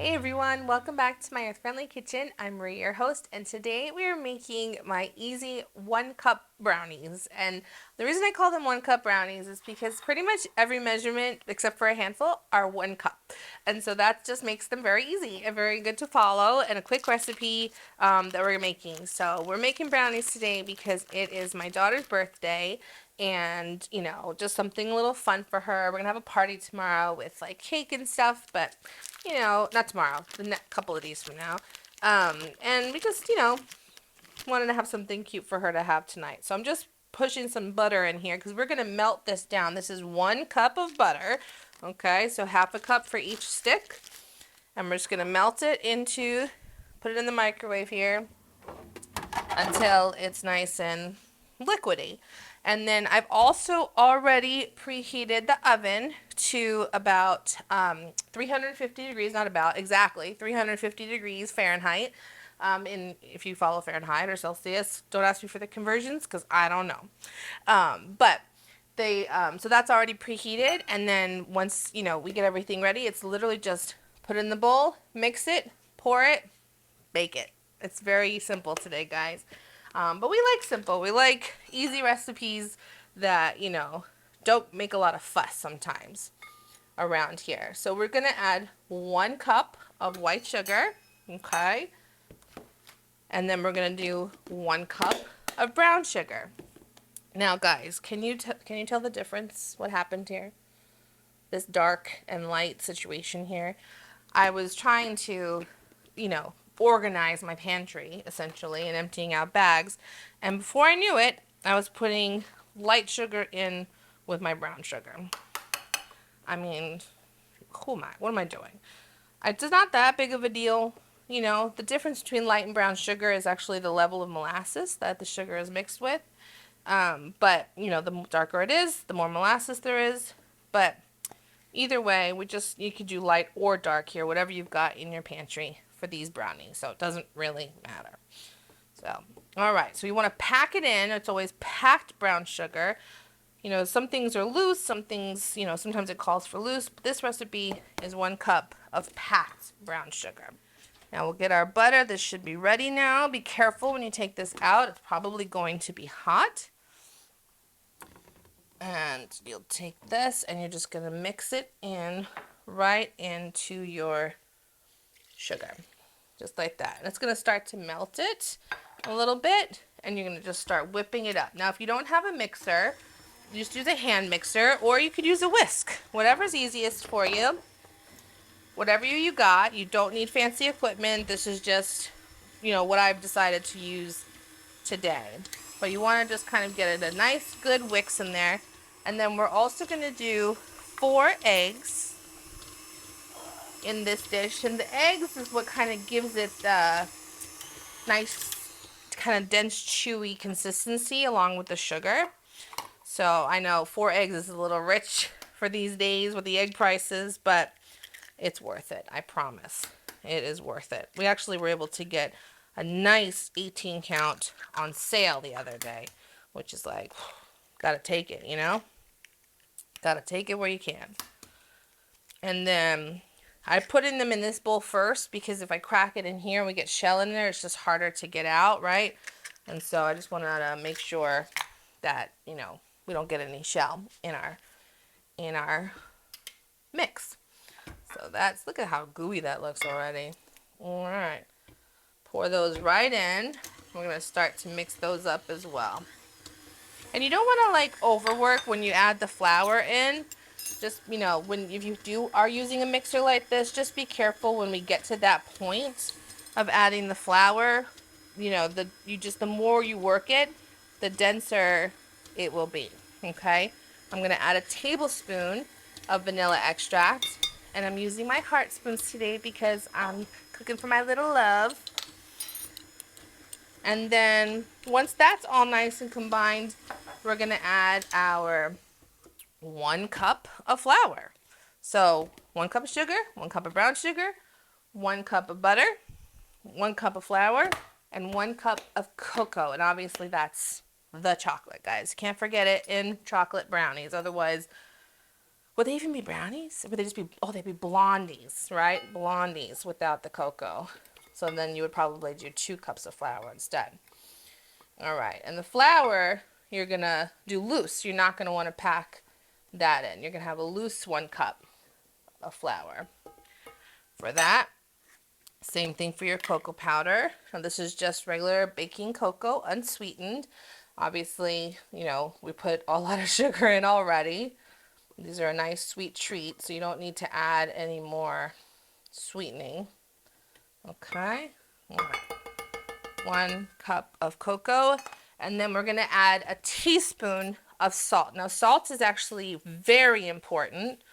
Hey everyone, welcome back to my Earth Friendly Kitchen. I'm Reuter, your host, and today we are making my easy 1 cup brownies. And the reason I call them 1 cup brownies is because pretty much every measurement, except for a handful, are 1 cup. And so that just makes them very easy and very good to follow, and a quick recipe that we're making. So we're making brownies today because it is my daughter's birthday, and just something a little fun for her. We're gonna have a party tomorrow with like cake and stuff, but not tomorrow, the next couple of days from now. And we just wanted to have something cute for her to have tonight. So I'm just pushing some butter in here because we're gonna melt this down. This is 1 cup of butter. Okay, so half a cup for each stick, and we're just gonna melt it into, put it in the microwave here until it's nice and liquidy. And then I've also already preheated the oven to about 350 degrees, not about, exactly 350 degrees Fahrenheit. If you follow Fahrenheit or Celsius, don't ask me for the conversions because I don't know. But so that's already preheated, and then once we get everything ready, it's literally just put it in the bowl, mix it, pour it, bake it. It's very simple today, guys. But we like simple. We like easy recipes that, don't make a lot of fuss sometimes around here. So we're going to add 1 cup of white sugar, okay? And then we're going to do 1 cup of brown sugar. Now, guys, can you tell the difference? What happened here? This dark and light situation here. I was trying to, organize my pantry, essentially, and emptying out bags. And before I knew it, I was putting light sugar in with my brown sugar. I mean, who am I? What am I doing? It's not that big of a deal. The difference between light and brown sugar is actually the level of molasses that the sugar is mixed with. But, the darker it is, the more molasses there is. But either way, you could do light or dark here, whatever you've got in your pantry for these brownies. So it doesn't really matter. So, all right. So you want to pack it in. It's always packed brown sugar. Some things are loose. Some things, sometimes it calls for loose. But this recipe is 1 cup of packed brown sugar. Now we'll get our butter. This should be ready now. Be careful when you take this out. It's probably going to be hot. And you'll take this and you're just going to mix it in right into your sugar. Just like that. And it's going to start to melt it a little bit, and you're going to just start whipping it up. Now, if you don't have a mixer, just use a hand mixer, or you could use a whisk. Whatever's easiest for you. Whatever you got. You don't need fancy equipment. This is just, what I've decided to use today. But you want to just kind of get it a nice, good whisk in there. And then we're also going to do 4 eggs in this dish. And the eggs is what kind of gives it the nice, kind of dense, chewy consistency along with the sugar. So I know 4 eggs is a little rich for these days with the egg prices, but it's worth it. I promise. It is worth it. We actually were able to get a nice 18 count on sale the other day, which is like, gotta take it, Gotta take it where you can. And then I put them in this bowl first because if I crack it in here and we get shell in there, it's just harder to get out, right? And so I just want to make sure that, we don't get any shell in our mix. So look at how gooey that looks already. All right. Pour those right in. We're going to start to mix those up as well. And you don't want to overwork when you add the flour in. Just, if you are using a mixer like this, just be careful when we get to that point of adding the flour. The more you work it, the denser it will be. Okay? I'm going to add a tablespoon of vanilla extract. And I'm using my heart spoons today because I'm cooking for my little love. And then once that's all nice and combined, we're going to add our 1 cup of flour. So 1 cup of sugar, 1 cup of brown sugar, 1 cup of butter, 1 cup of flour, and 1 cup of cocoa. And obviously that's the chocolate, guys. Can't forget it in chocolate brownies. Otherwise, would they even be brownies? Or would they just be, oh, they'd be blondies, right? Blondies without the cocoa. So then you would probably do 2 cups of flour instead. All right, and the flour, you're gonna do loose. You're not gonna wanna pack that in. You're gonna have a loose 1 cup of flour. For that, same thing for your cocoa powder. Now this is just regular baking cocoa, unsweetened. Obviously, you know, we put a lot of sugar in already. These are a nice sweet treat, so you don't need to add any more sweetening. Okay, all right. 1 cup of cocoa, and then we're gonna add a teaspoon of salt. Now salt is actually very important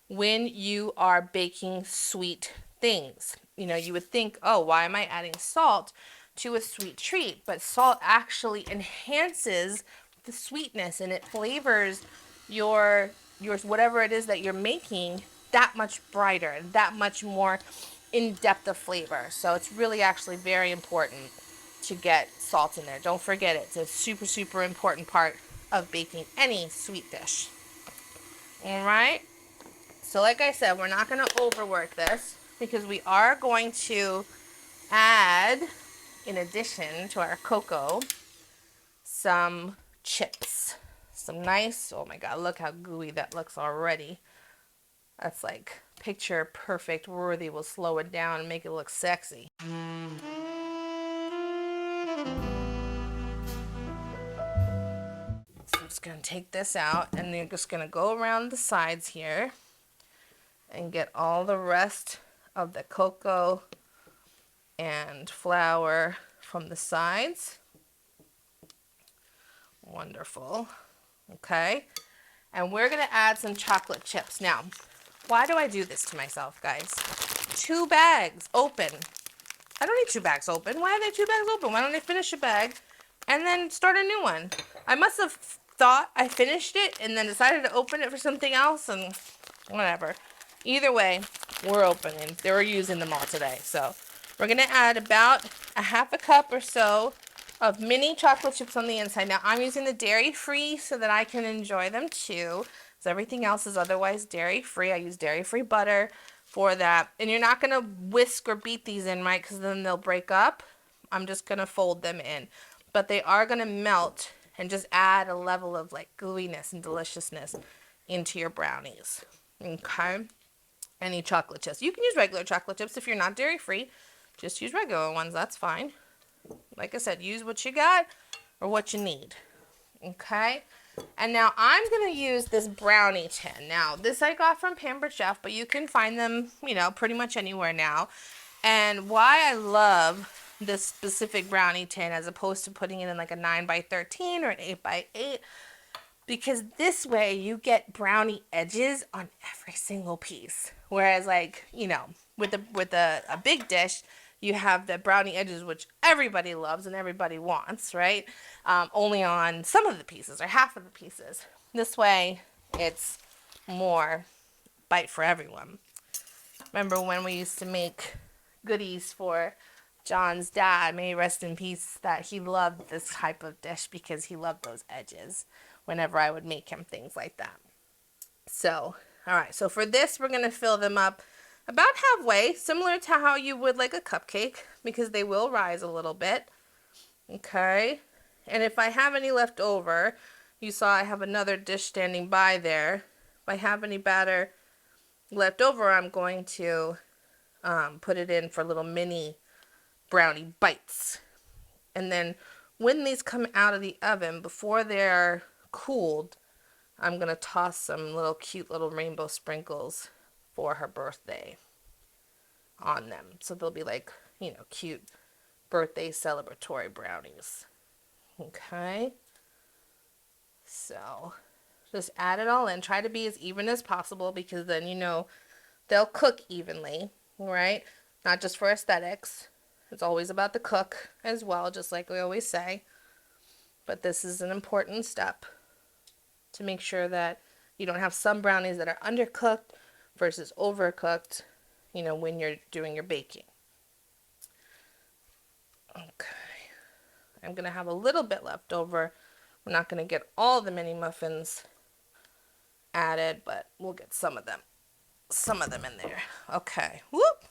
when you are baking sweet things. You know, you would think, oh, why am I adding salt to a sweet treat? But salt actually enhances the sweetness, and it flavors your whatever it is that you're making that much brighter and that much more in depth of flavor. So it's really actually very important to get salt in there. Don't forget it. It's a super, super important part of baking any sweet dish. All right. So like I said, we're not going to overwork this because we are going to add, in addition to our cocoa, some chips. Some nice, oh my God, look how gooey that looks already. That's like picture perfect worthy. We'll slow it down and make it look sexy. So I'm just going to take this out, and you're just going to go around the sides here and get all the rest of the cocoa and flour from the sides. Wonderful. Okay. And we're going to add some chocolate chips. Now, why do I do this to myself, guys? 2 bags open. I don't need 2 bags open. Why are there 2 bags open? Why don't I finish a bag and then start a new one? I must have thought I finished it and then decided to open it for something else, and whatever. Either way, we're opening. They were using them all today. So we're going to add about a 1/2 cup or so of mini chocolate chips on the inside. Now I'm using the dairy-free so that I can enjoy them too. So everything else is otherwise dairy-free. I use dairy-free butter for that. And you're not going to whisk or beat these in, right? Because then they'll break up. I'm just going to fold them in. But they are going to melt and just add a level of like gooiness and deliciousness into your brownies. Okay? Any chocolate chips. You can use regular chocolate chips if you're not dairy-free. Just use regular ones. That's fine. Like I said, use what you got or what you need. Okay? And now I'm going to use this brownie tin. Now, this I got from Pampered Chef, but you can find them, you know, pretty much anywhere now. And why I love this specific brownie tin as opposed to putting it in like a 9x13 or an 8x8, because this way you get brownie edges on every single piece. Whereas like, you know, with a big dish, you have the brownie edges, which everybody loves and everybody wants, right? Only on some of the pieces or half of the pieces. This way, it's more bite for everyone. Remember when we used to make goodies for John's dad, may he rest in peace, that he loved this type of dish because he loved those edges whenever I would make him things like that. So, all right, so for this, we're going to fill them up about halfway, similar to how you would like a cupcake, because they will rise a little bit. Okay, and if I have any left over, you saw I have another dish standing by there. If I have any batter left over, I'm going to put it in for little mini brownie bites. And then when these come out of the oven, before they're cooled, I'm going to toss some little cute little rainbow sprinkles for her birthday on them. So they'll be like, you know, cute birthday celebratory brownies. Okay. So just add it all in. Try to be as even as possible because then, you know, they'll cook evenly, right? Not just for aesthetics. It's always about the cook as well, just like we always say. But this is an important step to make sure that you don't have some brownies that are undercooked versus overcooked, you know, when you're doing your baking. Okay. I'm going to have a little bit left over. We're not going to get all the mini muffins added, but we'll get some of them in there. Okay, whoop.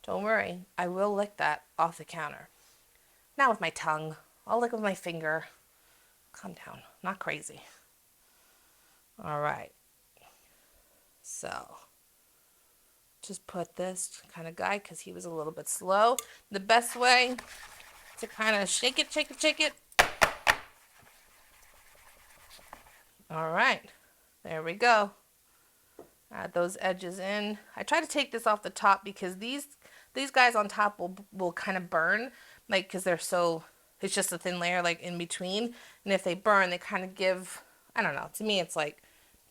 Don't worry, I will lick that off the counter. Not with my tongue. I'll lick with my finger. Calm down, not crazy. All right. So, just put this kind of guy, because he was a little bit slow. The best way to kind of shake it. All right, there we go. Add those edges in. I try to take this off the top because these guys on top will kind of burn, like, because they're so, it's just a thin layer like in between, and if they burn, they kind of give, I don't know, to me it's like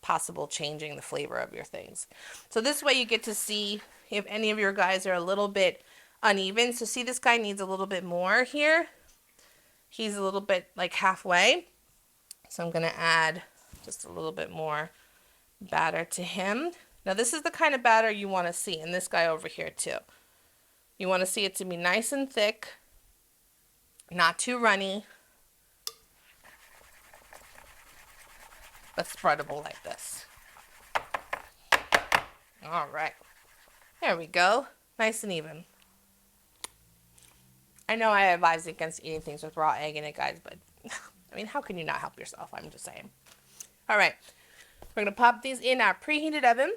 possible changing the flavor of your things. So this way you get to see if any of your guys are a little bit uneven. So see, this guy needs a little bit more here. He's a little bit like halfway. So I'm going to add just a little bit more batter to him. Now this is the kind of batter you want to see, and this guy over here too. You want to see it to be nice and thick, not too runny, but spreadable like this. All right, there we go, nice and even. I know I advise against eating things with raw egg in it, guys, but I mean, how can you not help yourself? I'm just saying. All right, we're gonna pop these in our preheated oven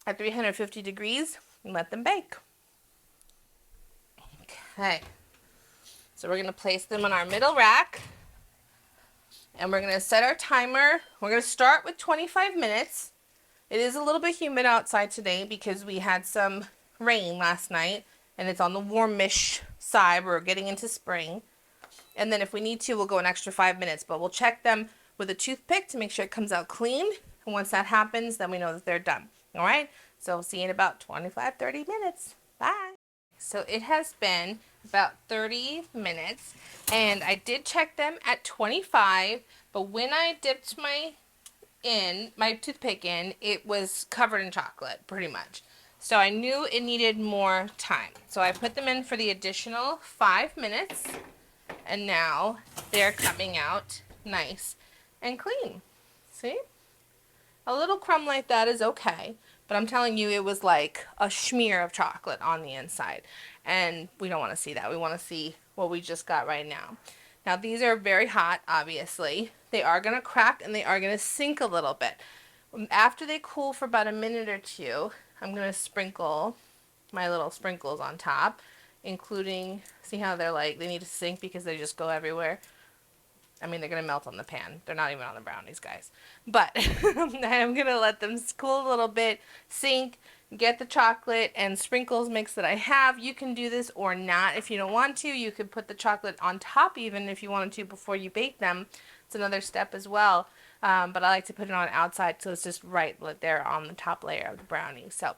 at 350 degrees and let them bake. Okay, so we're gonna place them on our middle rack, and we're gonna set our timer. We're gonna start with 25 minutes. It is a little bit humid outside today because we had some rain last night, and it's on the warmish side. We're getting into spring. And then if we need to, we'll go an extra 5 minutes, but we'll check them with a toothpick to make sure it comes out clean. And once that happens, then we know that they're done. All right, so we'll see you in about 25-30 minutes. Bye. So it has been about 30 minutes, and I did check them at 25, but when I dipped my toothpick in, it was covered in chocolate, pretty much. So I knew it needed more time. So I put them in for the additional 5 minutes, and now they're coming out nice and clean. See? A little crumb like that is okay, but I'm telling you, it was like a smear of chocolate on the inside, and we don't want to see that. We want to see what we just got right now. Now these are very hot, obviously. They are going to crack and they are going to sink a little bit. After they cool for about a minute or two, I'm going to sprinkle my little sprinkles on top, including, see how they're like, they need to sink because they just go everywhere. I mean, they're going to melt on the pan. They're not even on the brownies, guys. But I'm going to let them cool a little bit, sink, get the chocolate and sprinkles mix that I have. You can do this or not if you don't want to. You could put the chocolate on top even if you wanted to before you bake them. It's another step as well. But I like to put it on outside so it's just right there on the top layer of the brownie. So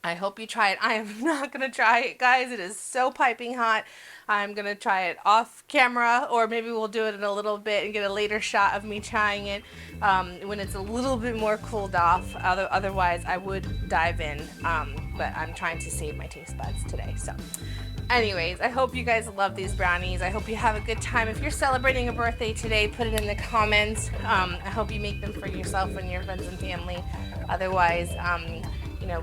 I hope you try it. I am not going to try it, guys. It is so piping hot. I'm going to try it off camera, or maybe we'll do it in a little bit and get a later shot of me trying it when it's a little bit more cooled off. Otherwise, I would dive in, but I'm trying to save my taste buds today. So anyways, I hope you guys love these brownies. I hope you have a good time. If you're celebrating a birthday today, put it in the comments. I hope you make them for yourself and your friends and family. Otherwise,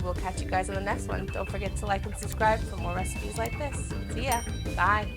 we'll catch you guys on the next one. Don't forget to like and subscribe for more recipes like this. See ya. Bye.